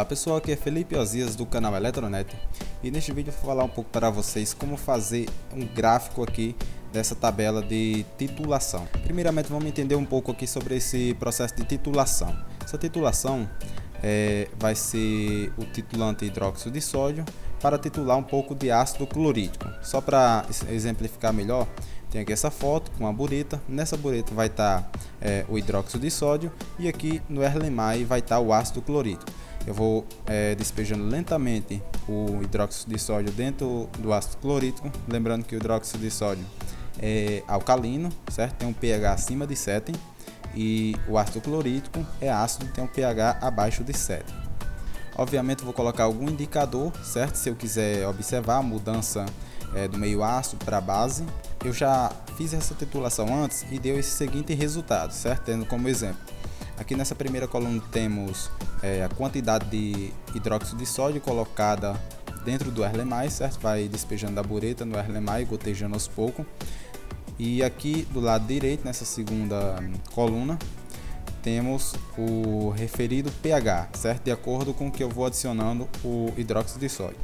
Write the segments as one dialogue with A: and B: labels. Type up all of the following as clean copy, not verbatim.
A: Olá pessoal, aqui é Felipe Osias do canal Eletronet e neste vídeo eu vou falar um pouco para vocês como fazer um gráfico aqui dessa tabela de titulação. Primeiramente vamos entender um pouco aqui sobre esse processo de titulação. Essa titulação vai ser o titulante hidróxido de sódio para titular um pouco de ácido clorídrico. Só para exemplificar melhor, tem aqui essa foto com uma bureta. Nessa bureta vai estar o hidróxido de sódio e aqui no Erlenmeyer vai estar o ácido clorídrico. Eu vou despejando lentamente o hidróxido de sódio dentro do ácido clorídrico, lembrando que o hidróxido de sódio é alcalino, certo? Tem um pH acima de 7 e o ácido clorídrico é ácido, tem um pH abaixo de 7. Obviamente vou colocar algum indicador, certo? Se eu quiser observar a mudança do meio ácido para a base. Eu já fiz essa titulação antes e deu esse seguinte resultado, certo? Tendo como exemplo. Aqui nessa primeira coluna temos a quantidade de hidróxido de sódio colocada dentro do Erlenmeyer, certo? Vai despejando da bureta no Erlenmeyer, gotejando aos poucos. E aqui do lado direito, nessa segunda coluna, temos o referido pH, certo? De acordo com o que eu vou adicionando o hidróxido de sódio.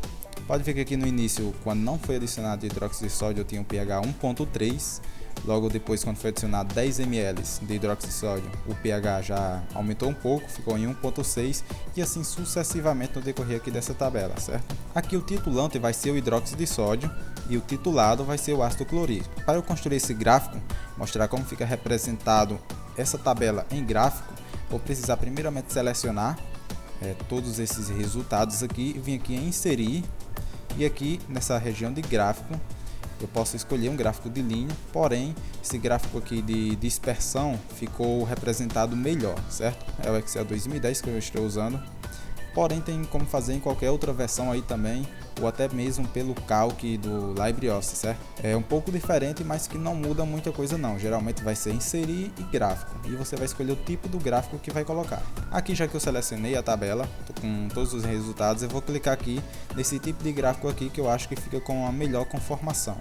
A: Pode ver que aqui no início, quando não foi adicionado hidróxido de sódio, eu tinha um pH 1.3. Logo depois, quando foi adicionado 10 ml de hidróxido de sódio, o pH já aumentou um pouco, ficou em 1.6 e assim sucessivamente no decorrer aqui dessa tabela, certo? Aqui o titulante vai ser o hidróxido de sódio e o titulado vai ser o ácido clorídrico. Para eu construir esse gráfico, mostrar como fica representado essa tabela em gráfico, vou precisar primeiramente selecionar todos esses resultados aqui e vir aqui em inserir. E aqui nessa região de gráfico eu posso escolher um gráfico de linha, porém esse gráfico aqui de dispersão ficou representado melhor, certo? É o Excel 2010 que eu estou usando, porém tem como fazer em qualquer outra versão aí também, ou até mesmo pelo calc do LibreOffice, certo? É um pouco diferente, mas que não muda muita coisa não, geralmente vai ser inserir e gráfico, e você vai escolher o tipo do gráfico que vai colocar. Aqui já que eu selecionei a tabela, com todos os resultados, eu vou clicar aqui nesse tipo de gráfico aqui que eu acho que fica com a melhor conformação.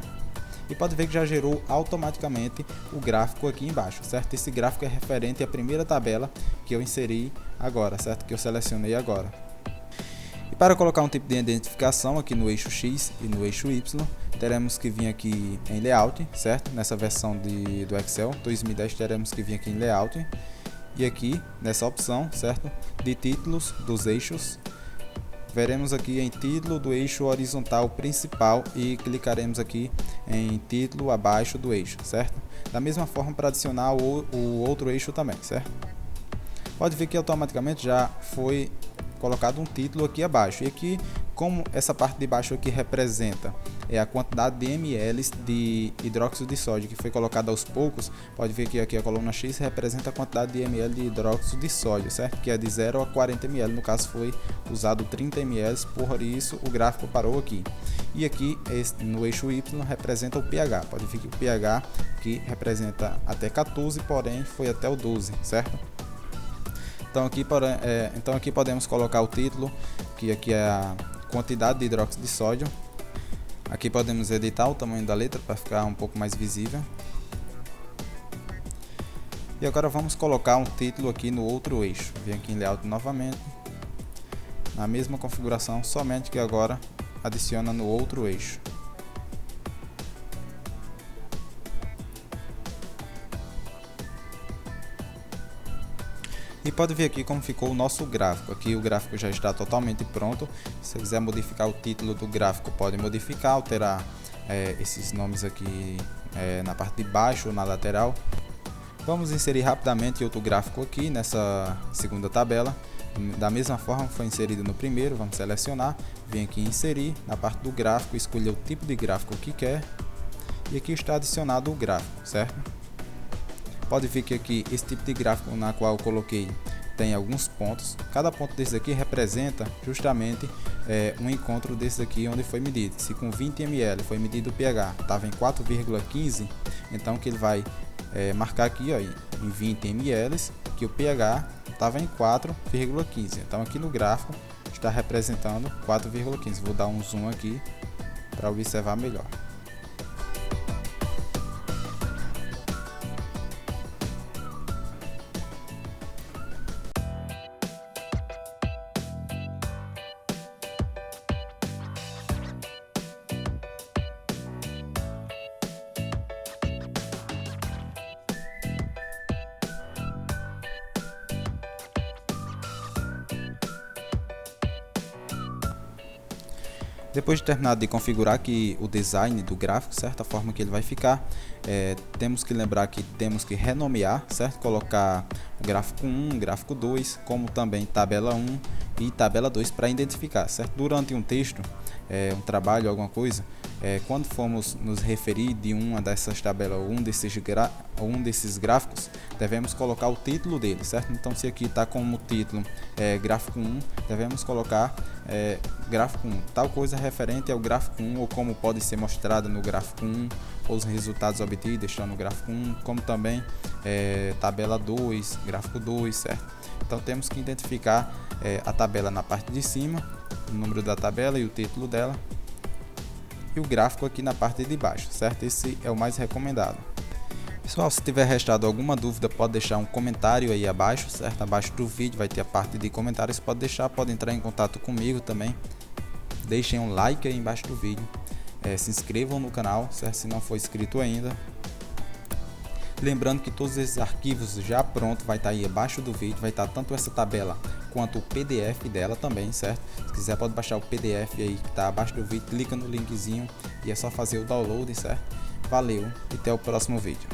A: E pode ver que já gerou automaticamente o gráfico aqui embaixo, certo? Esse gráfico é referente à primeira tabela que eu inseri agora, certo? Que eu selecionei agora. E para colocar um tipo de identificação aqui no eixo X e no eixo Y, teremos que vir aqui em Layout, certo? Nessa versão do Excel 2010 teremos que vir aqui em Layout e aqui nessa opção, certo? De títulos dos eixos. Veremos aqui em título do eixo horizontal principal e clicaremos aqui em título abaixo do eixo, certo? Da mesma forma para adicionar o outro eixo também, certo? Pode ver que automaticamente já foi colocado um título aqui abaixo. E aqui, como essa parte de baixo aqui representa a quantidade de ml de hidróxido de sódio que foi colocado aos poucos, pode ver que aqui a coluna X representa a quantidade de ml de hidróxido de sódio, certo? Que é de 0 a 40 ml, no caso foi usado 30 ml, por isso o gráfico parou aqui. E aqui no eixo Y representa o pH, pode ver que o pH aqui representa até 14, porém foi até o 12, certo? Então aqui podemos colocar o título, que aqui é a quantidade de hidróxido de sódio. Aqui podemos editar o tamanho da letra para ficar um pouco mais visível. E agora vamos colocar um título aqui no outro eixo. Vem aqui em Layout novamente, na mesma configuração, somente que agora adiciona no outro eixo. E pode ver aqui como ficou o nosso gráfico. Aqui o gráfico já está totalmente pronto. Se você quiser modificar o título do gráfico, pode modificar, alterar esses nomes aqui na parte de baixo ou na lateral. Vamos inserir rapidamente outro gráfico aqui nessa segunda tabela. Da mesma forma que foi inserido no primeiro, vamos selecionar, vem aqui em inserir, na parte do gráfico, escolher o tipo de gráfico que quer. E aqui está adicionado o gráfico, certo? Pode ver que aqui esse tipo de gráfico na qual eu coloquei tem alguns pontos. Cada ponto desse aqui representa justamente um encontro desse aqui onde foi medido. Se com 20 ml foi medido o pH, estava em 4,15, então que ele vai marcar aqui ó, em 20 ml que o pH estava em 4,15. Então aqui no gráfico está representando 4,15. Vou dar um zoom aqui para observar melhor. Depois de terminado de configurar aqui o design do gráfico, certo? A forma que ele vai ficar, temos que lembrar que temos que renomear, certo? Colocar o gráfico 1, gráfico 2, como também tabela 1 e tabela 2 para identificar, certo? Durante um texto, um trabalho, alguma coisa, quando formos nos referir de uma dessas tabelas ou um desses gráficos, devemos colocar o título dele, certo? Então, se aqui está como título gráfico 1, devemos colocar gráfico 1, tal coisa referente ao gráfico 1, ou como pode ser mostrada no gráfico 1, ou os resultados obtidos estão no gráfico 1, como também tabela 2, gráfico 2, certo? Então temos que identificar a tabela na parte de cima, o número da tabela e o título dela, e o gráfico aqui na parte de baixo, certo? Esse é o mais recomendado. Pessoal, se tiver restado alguma dúvida, pode deixar um comentário aí abaixo, certo? Abaixo do vídeo vai ter a parte de comentários, pode deixar, pode entrar em contato comigo também. Deixem um like aí embaixo do vídeo, se inscrevam no canal, certo? Se não for inscrito ainda. Lembrando que todos esses arquivos já pronto vai estar aí abaixo do vídeo, vai estar tanto essa tabela quanto o PDF dela também, certo? Se quiser pode baixar o PDF aí que está abaixo do vídeo, clica no linkzinho e é só fazer o download, certo? Valeu e até o próximo vídeo.